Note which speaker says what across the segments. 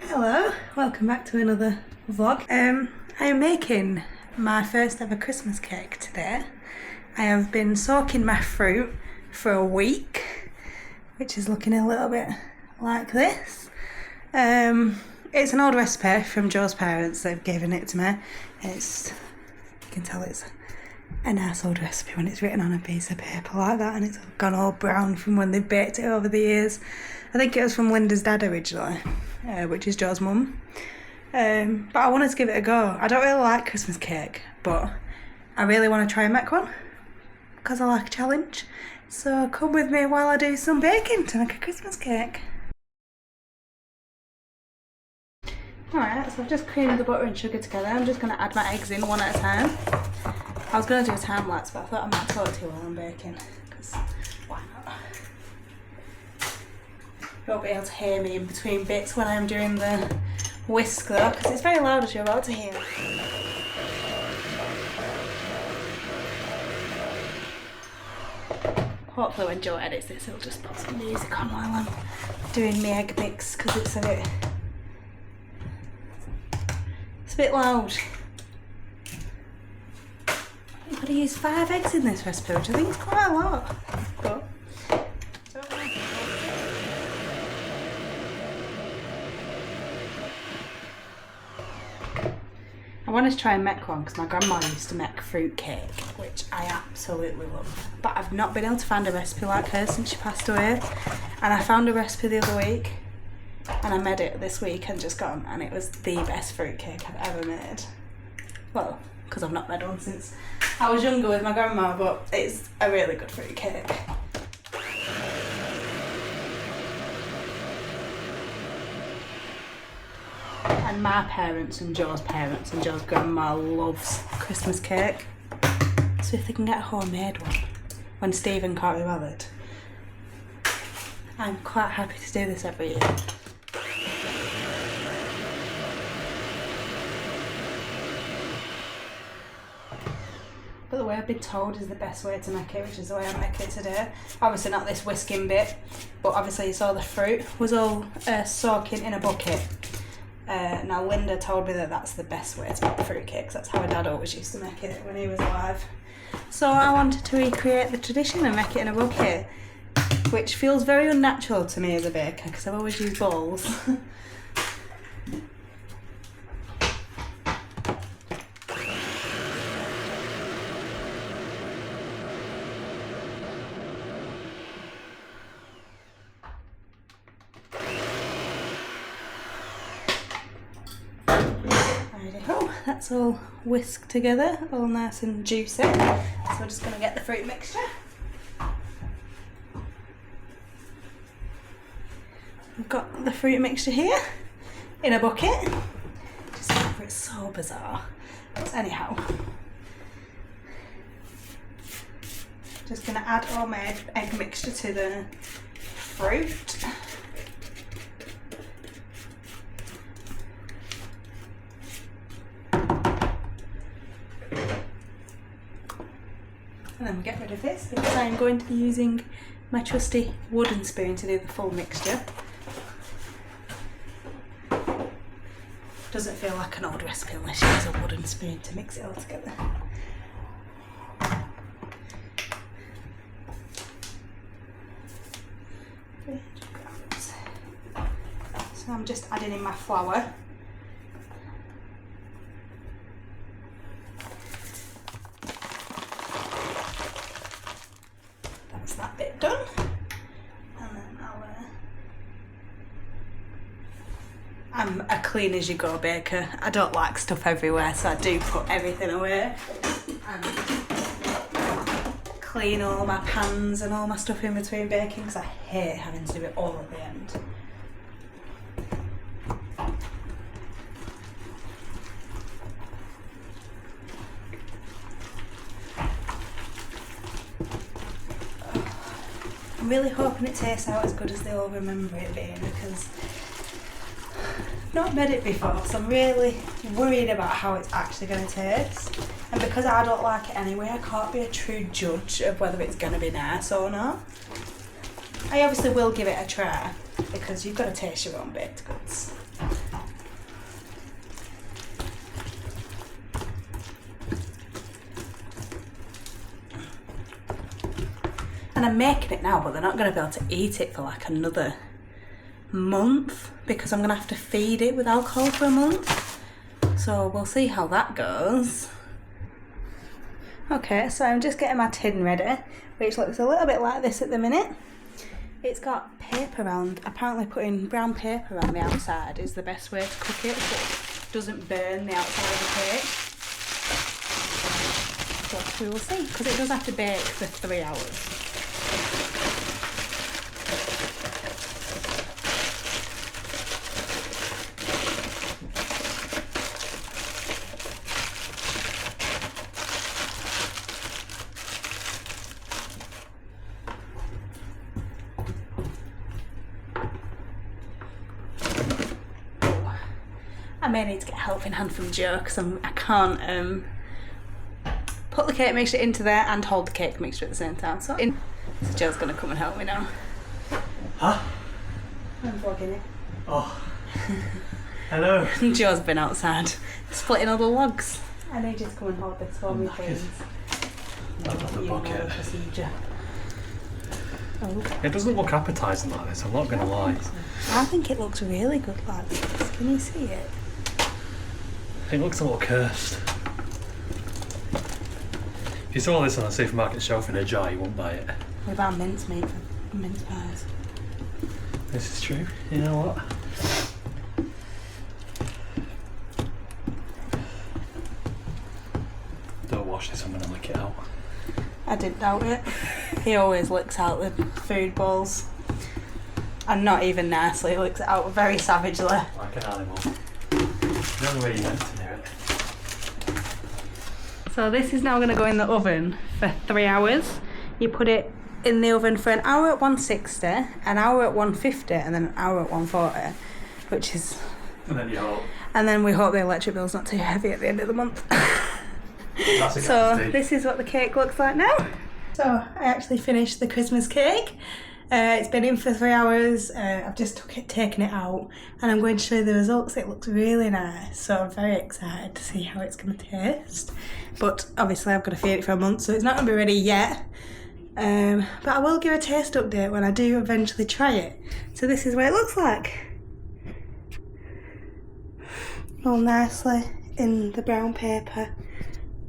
Speaker 1: Hello, welcome back to another vlog. I am making my first ever Christmas cake today. I have been soaking my fruit for a week, which is looking a little bit like this. It's an old recipe from Joe's parents. They've given it to me. It's, you can tell it's a nice old recipe when it's written on a piece of paper like that, and it's gone all brown from when they've baked it over the years. I think it was from Linda's dad originally, which is Joe's mum. But I wanted to give it a go. I don't really like Christmas cake, but I really want to try and make one because I like a challenge. So come with me while I do some baking to make a Christmas cake. Alright, so I've just creamed the butter and sugar together. I'm just going to add my eggs in one at a time. I was going to do a time lapse, but I thought I might talk to you while I'm baking, because why not? You won't be able to hear me in between bits when I'm doing the whisk though, because it's very loud as you're about to hear. Hopefully when Joe edits this, he'll just put some music on while I'm doing my egg mix, because it's a bit loud. I've got to use 5 eggs in this recipe, which I think is quite a lot. But I wanted to try and make one because my grandma used to make fruit cake, which I absolutely love. But I've not been able to find a recipe like her since she passed away. And I found a recipe the other week, and I made it this week and just gone, and it was the best fruit cake I've ever made. Well, because I've not made one since I was younger with my grandma, but it's a really good fruit cake. And my parents and Joe's grandma loves Christmas cake. So if they can get a homemade one when Stephen can't be bothered, I'm quite happy to do this every year. But the way I've been told is the best way to make it, which is the way I make it today. Obviously not this whisking bit, but obviously you saw the fruit was all soaking in a bucket. Now Linda told me that that's the best way to make fruit cakes. That's how my dad always used to make it when he was alive. So I wanted to recreate the tradition and make it in a bucket, which feels very unnatural to me as a baker because I've always used bowls. That's all whisked together, all nice and juicy. So I'm just going to get the fruit mixture. I've got the fruit mixture here in a bucket. Just remember, it's so bizarre. But anyhow, just going to add all my egg mixture to the fruit. And then we get rid of this because I'm going to be using my trusty wooden spoon to do the full mixture. Doesn't feel like an old recipe unless you use a wooden spoon to mix it all together. So I'm just adding in my flour. That bit done, and then I'm a clean as you go baker. I don't like stuff everywhere, so I do put everything away and clean all my pans and all my stuff in between baking because I hate having to do it all at the end. I'm really hoping it tastes out as good as they all remember it being because I've not made it before, so I'm really worried about how it's actually going to taste. And because I don't like it anyway, I can't be a true judge of whether it's going to be nice or not. I obviously will give it a try because you've got to taste your own baked goods. And I'm making it now, but they're not going to be able to eat it for like another month because I'm going to have to feed it with alcohol for a month. So we'll see how that goes. Okay, so I'm just getting my tin ready, which looks a little bit like this at the minute. It's got paper around. Apparently putting brown paper around the outside is the best way to cook it, so it doesn't burn the outside of the cake. So we will see, because it does have to bake for 3 hours. I may need to get a helping hand from Joe because I can't put the cake mixture into there and hold the cake mixture at the same time. So Joe's going to come and help me now.
Speaker 2: Huh?
Speaker 1: I'm vlogging it.
Speaker 2: Oh. Hello.
Speaker 1: Joe's been outside splitting all the logs. I need you to come and hold this for me, please.
Speaker 2: I've got the bucket.
Speaker 1: Procedure. Oh.
Speaker 2: It doesn't look appetising like this, I'm not going to lie.
Speaker 1: I think it looks really good like this. Can you see it?
Speaker 2: It looks a little cursed. If you saw this on a supermarket shelf in a jar, you wouldn't buy it.
Speaker 1: What about mincemeat for mince pies?
Speaker 2: This is true. You know what? Don't wash this, I'm going to lick it out.
Speaker 1: I didn't doubt it. He always licks out the food bowls. And not even nicely, he licks it out very savagely.
Speaker 2: Like an animal. The only way you meant to do it.
Speaker 1: So this is now going to go in the oven for 3 hours. You put it in the oven for an hour at 160, an hour at 150, and then an hour at 140, which is...
Speaker 2: And then you hope.
Speaker 1: And then we hope the electric bill's not too heavy at the end of the month.
Speaker 2: That's a
Speaker 1: so
Speaker 2: guarantee.
Speaker 1: this is what the cake looks like now. So I actually finished the Christmas cake. It's been in for 3 hours. I've just taken it out and I'm going to show you the results. It looks really nice, so I'm very excited to see how it's going to taste. But obviously I've got to feed it for a month, so it's not going to be ready yet. But I will give a taste update when I do eventually try it. So this is what it looks like. All nicely in the brown paper.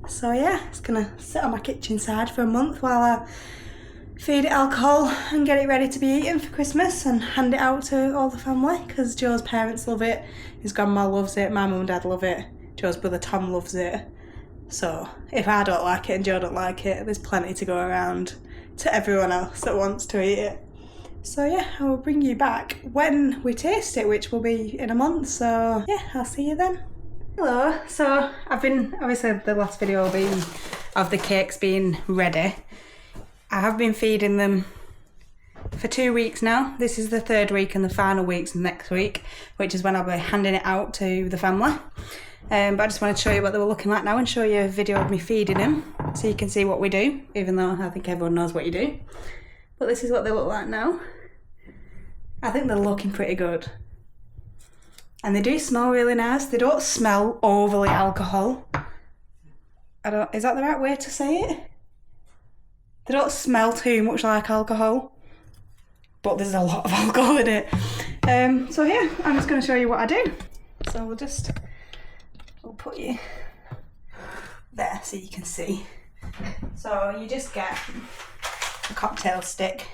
Speaker 1: So yeah, it's going to sit on my kitchen side for a month while I feed it alcohol and get it ready to be eaten for Christmas and hand it out to all the family because Joe's parents love it, his grandma loves it, my mum and dad love it, Joe's brother Tom loves it. So if I don't like it and Joe don't like it, there's plenty to go around to everyone else that wants to eat it. So yeah, I will bring you back when we taste it, which will be in a month. So yeah, I'll see you then. Hello, so I've been, obviously the last video will be of the cakes being ready. I have been feeding them for 2 weeks now. This is the 3rd week and the final week's next week, which is when I'll be handing it out to the family. But I just wanted to show you what they were looking like now and show you a video of me feeding them so you can see what we do, even though I think everyone knows what you do. But this is what they look like now. I think they're looking pretty good. And they do smell really nice. They don't smell overly alcohol. Is that the right way to say it? They don't smell too much like alcohol, but there's a lot of alcohol in it. So yeah, I'm just going to show you what I do. So we'll put you there so you can see. So you just get a cocktail stick.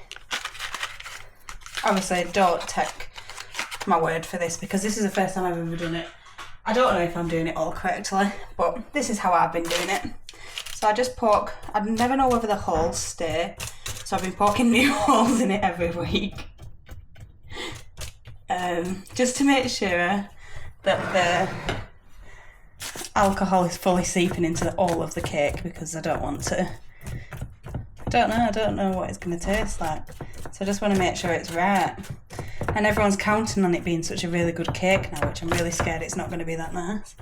Speaker 1: Obviously don't take my word for this because this is the first time I've ever done it. I don't know if I'm doing it all correctly, but this is how I've been doing it. So I just poke, I never know whether the holes stay, so I've been poking new holes in it every week. Just to make sure that the alcohol is fully seeping into all of the cake because I don't want to, I don't know what it's going to taste like. So I just want to make sure it's right. And everyone's counting on it being such a really good cake now, which I'm really scared it's not going to be that nice.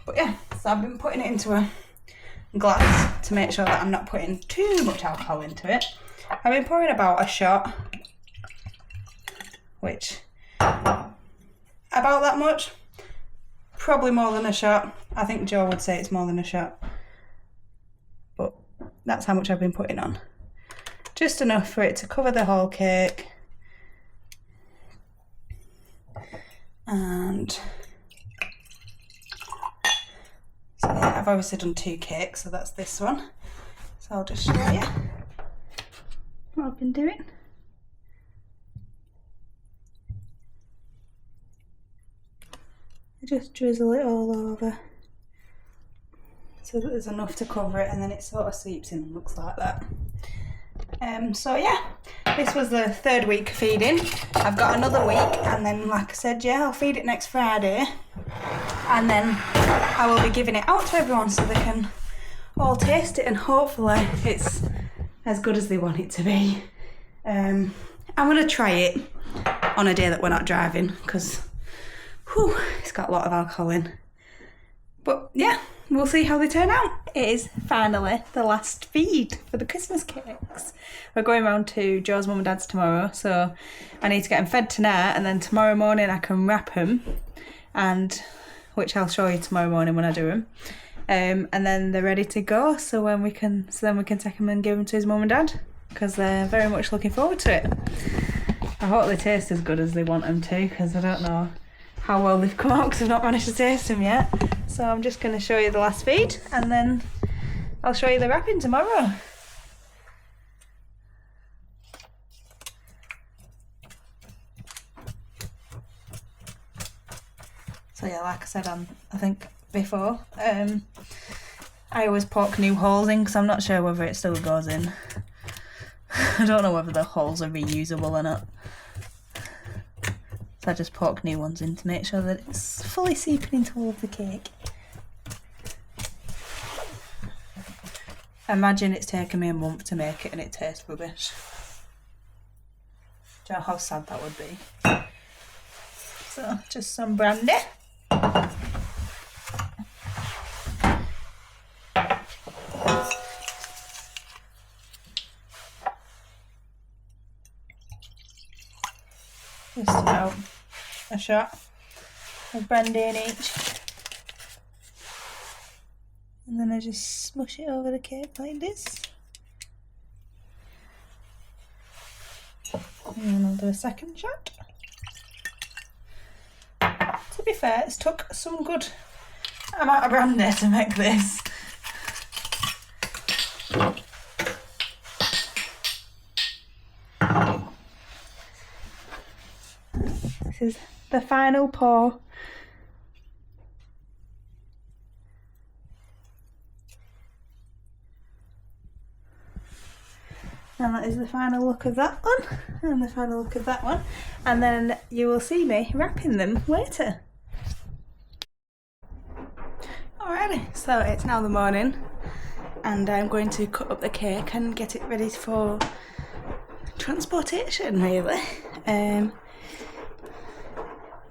Speaker 1: But yeah, so I've been putting it into a glass to make sure that I'm not putting too much alcohol into it. I've been pouring about a shot, which, about that much, probably more than a shot. I think Joe would say it's more than a shot, but that's how much I've been putting on. Just enough for it to cover the whole cake. And so yeah, I've obviously done 2 cakes, so that's this one. So I'll just show you what I've been doing. I just drizzle it all over so that there's enough to cover it, and then it sort of seeps in and looks like that. So yeah, this was the 3rd week feeding. I've got another week, and then like I said, yeah, I'll feed it next Friday, and then I will be giving it out to everyone so they can all taste it, and hopefully it's as good as they want it to be. I'm going to try it on a day that we're not driving, because it's got a lot of alcohol in. But yeah, we'll see how they turn out. It is finally the last feed for the Christmas cakes. We're going round to Joe's mum and dad's tomorrow, so I need to get them fed tonight, and then tomorrow morning I can wrap them, and which I'll show you tomorrow morning when I do them. And then they're ready to go, so then we can take them and give them to his mum and dad, because they're very much looking forward to it. I hope they taste as good as they want them to, because I don't know how well they've come out, because I've not managed to taste them yet. So I'm just going to show you the last feed, and then I'll show you the wrapping tomorrow. So yeah, like I said, I think before, I always poke new holes in, because I'm not sure whether it still goes in. I don't know whether the holes are reusable or not. So I just poke new ones in to make sure that it's fully seeping into all of the cake. Imagine it's taken me a month to make it and it tastes rubbish. Do you know how sad that would be? So, just some brandy. Just about a shot of brandy in each. And then I just smush it over the cake like this. And then I'll do a second shot. To be fair, it's took some good amount of brandy to make this. This is the final pour. And that is the final look of that one, and the final look of that one, and then you will see me wrapping them later. Alrighty, so it's now the morning, and I'm going to cut up the cake and get it ready for transportation, really. I'm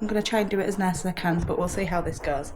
Speaker 1: going to try and do it as nice as I can, but we'll see how this goes.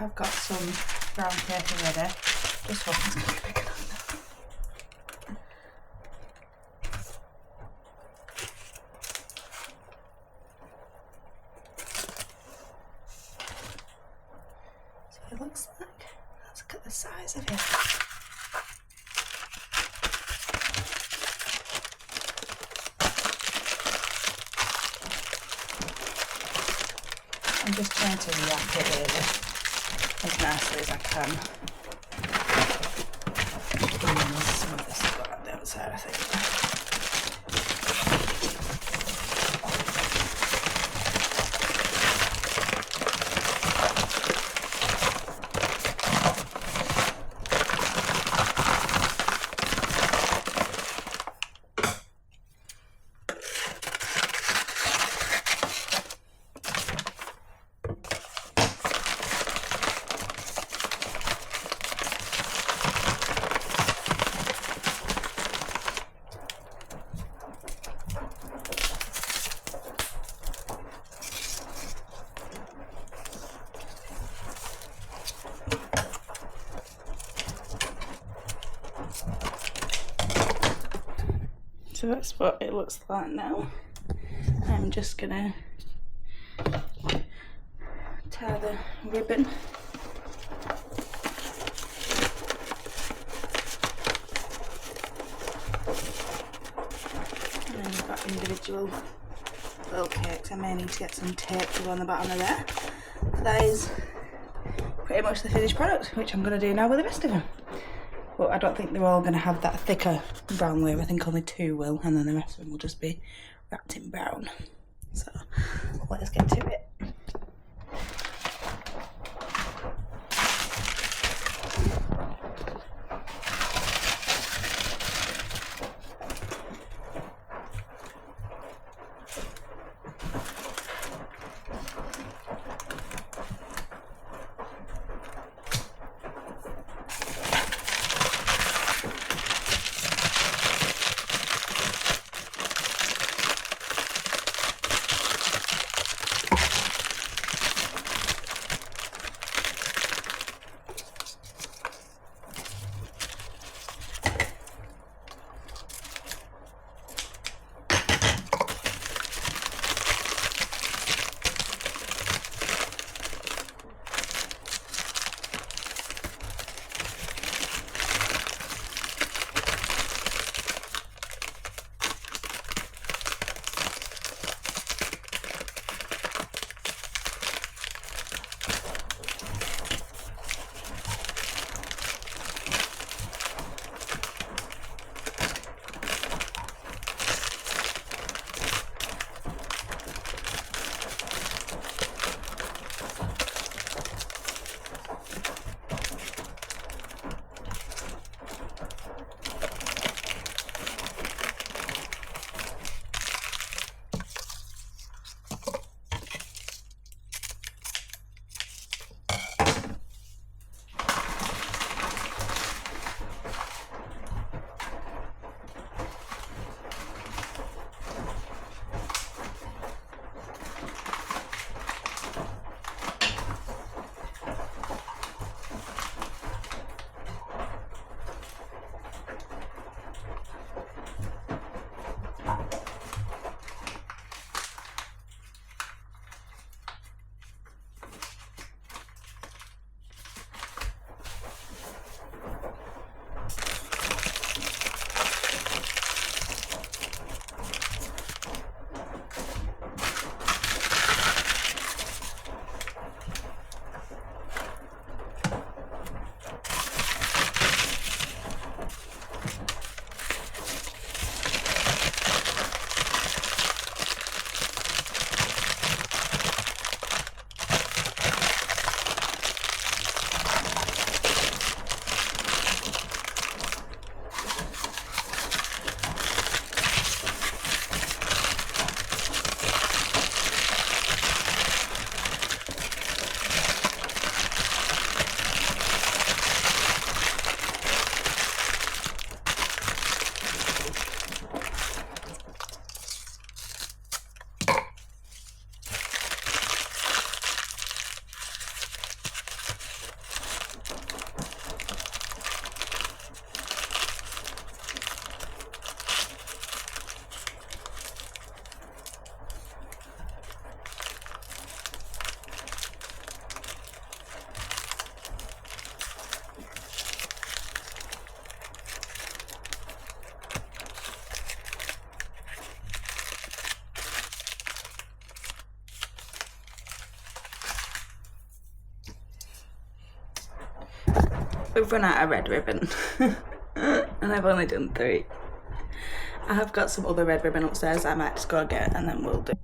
Speaker 1: I've got some brown paper ready, just hoping it's going to be big enough. So it looks like, let's look at the size of it. I'm just trying to wrap it really as nicely as I can. And then there's some of this got on the outside, I think. So that's what it looks like now. I'm just gonna tie the ribbon. And then we've got individual little cakes. I may need to get some tape to go on the bottom of there. But that is pretty much the finished product, which I'm gonna do now with the rest of them. But I don't think they're all going to have that thicker brown layer. I think only 2 will, and then the rest of them will just be wrapped in brown. So let's get to it. we've run out of red ribbon. And I've only done 3. I have got some other red ribbon upstairs I might just go get and then we'll do.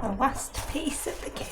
Speaker 1: The last piece of the cake.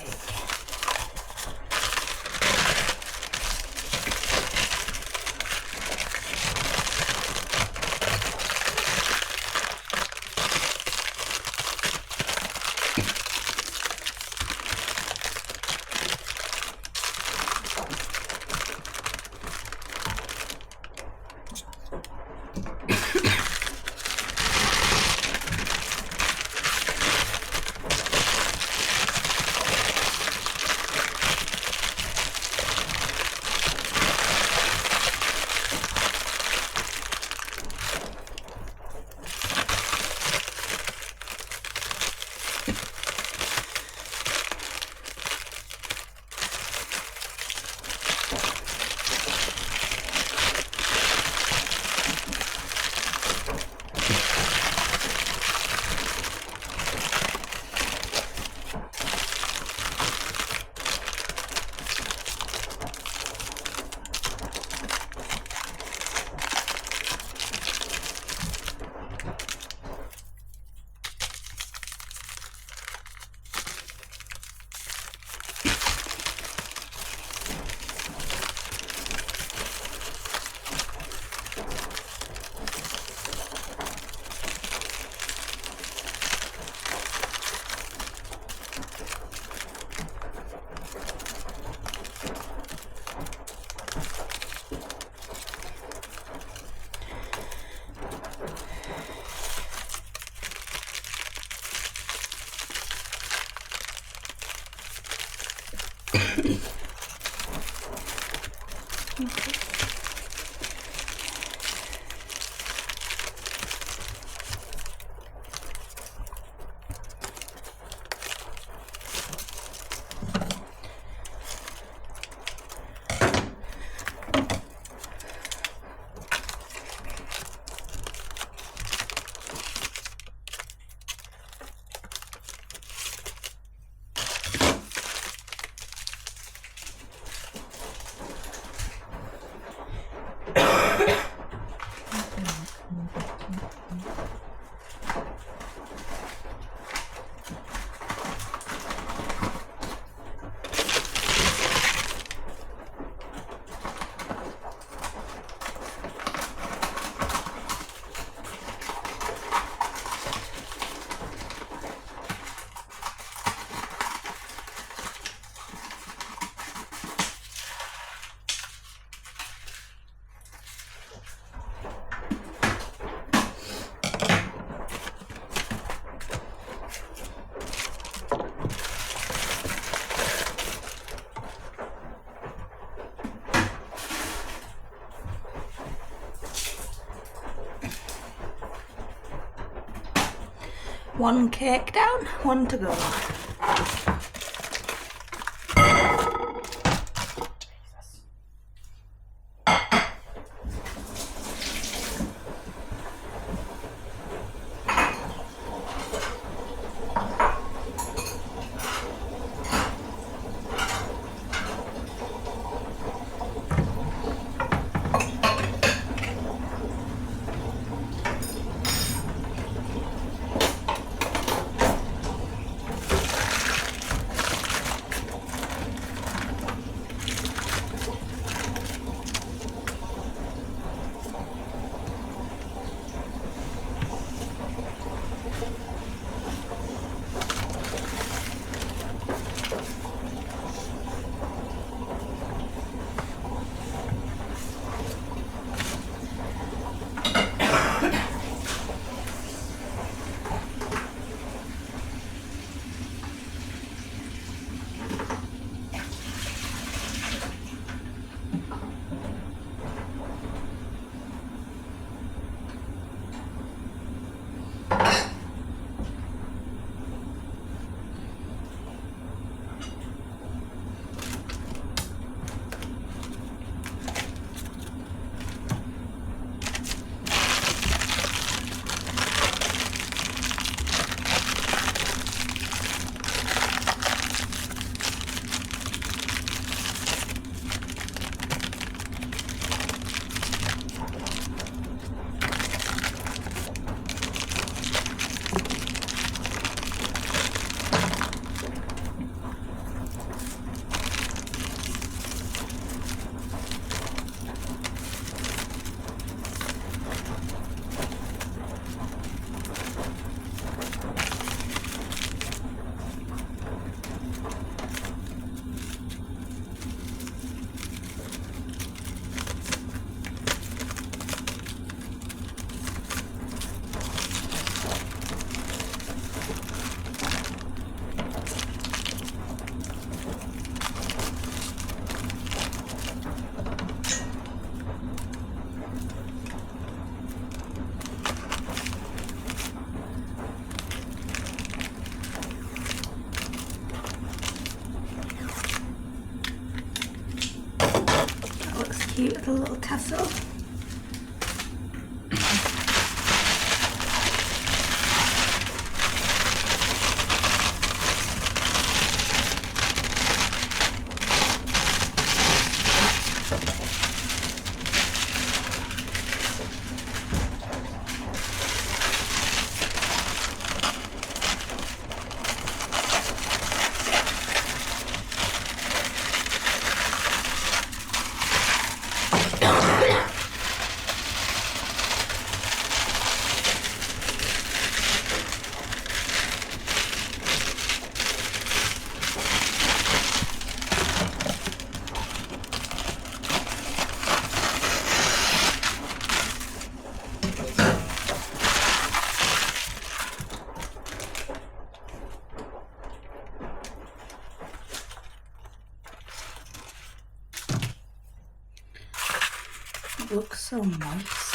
Speaker 1: One cake down, one to go. cute with a little tassel. It looks so nice.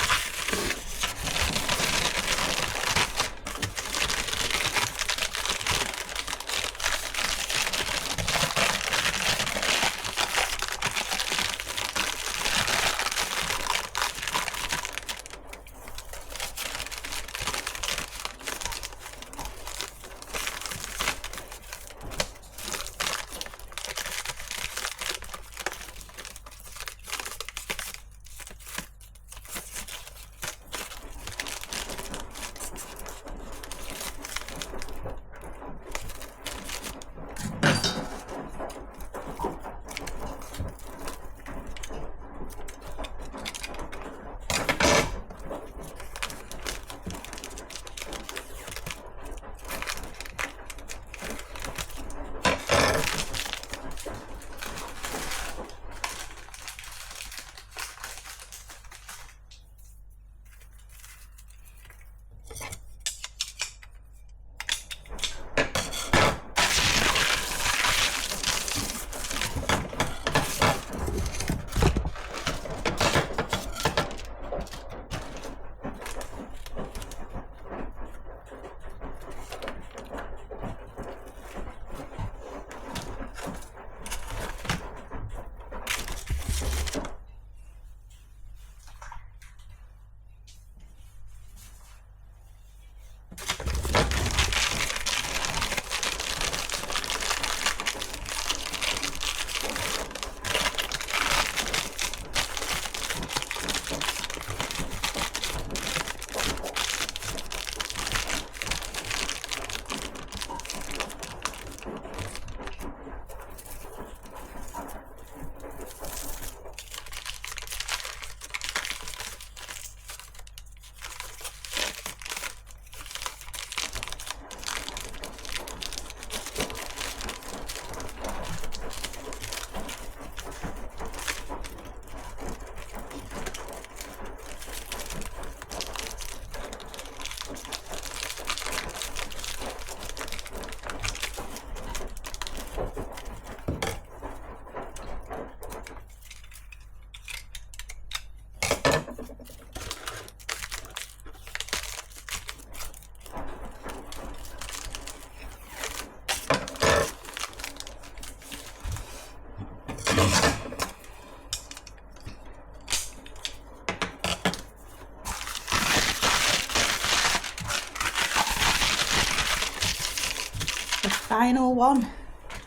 Speaker 1: Final one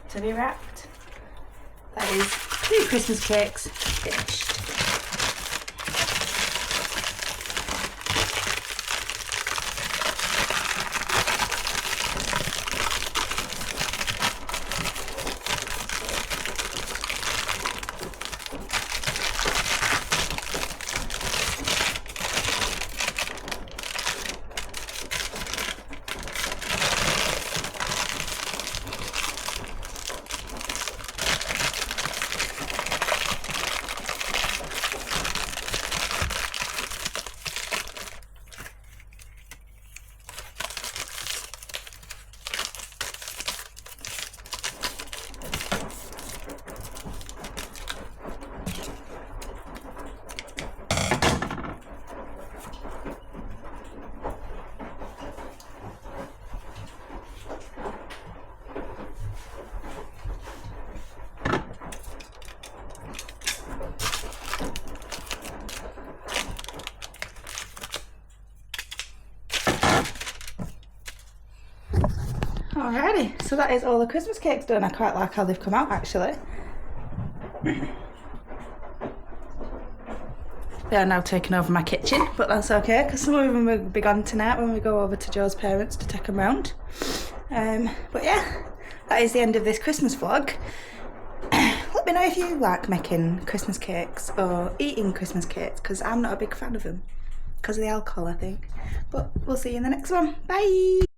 Speaker 1: to be wrapped. That is 2 Christmas cakes finished. Alrighty, so that is all the Christmas cakes done. I quite like how they've come out actually. They are now taking over my kitchen, but that's okay because some of them will be gone tonight when we go over to Joe's parents to take them round. But yeah, that is the end of this Christmas vlog. Let me know if you like making Christmas cakes or eating Christmas cakes, because I'm not a big fan of them because of the alcohol, I think. But we'll see you in the next one. Bye!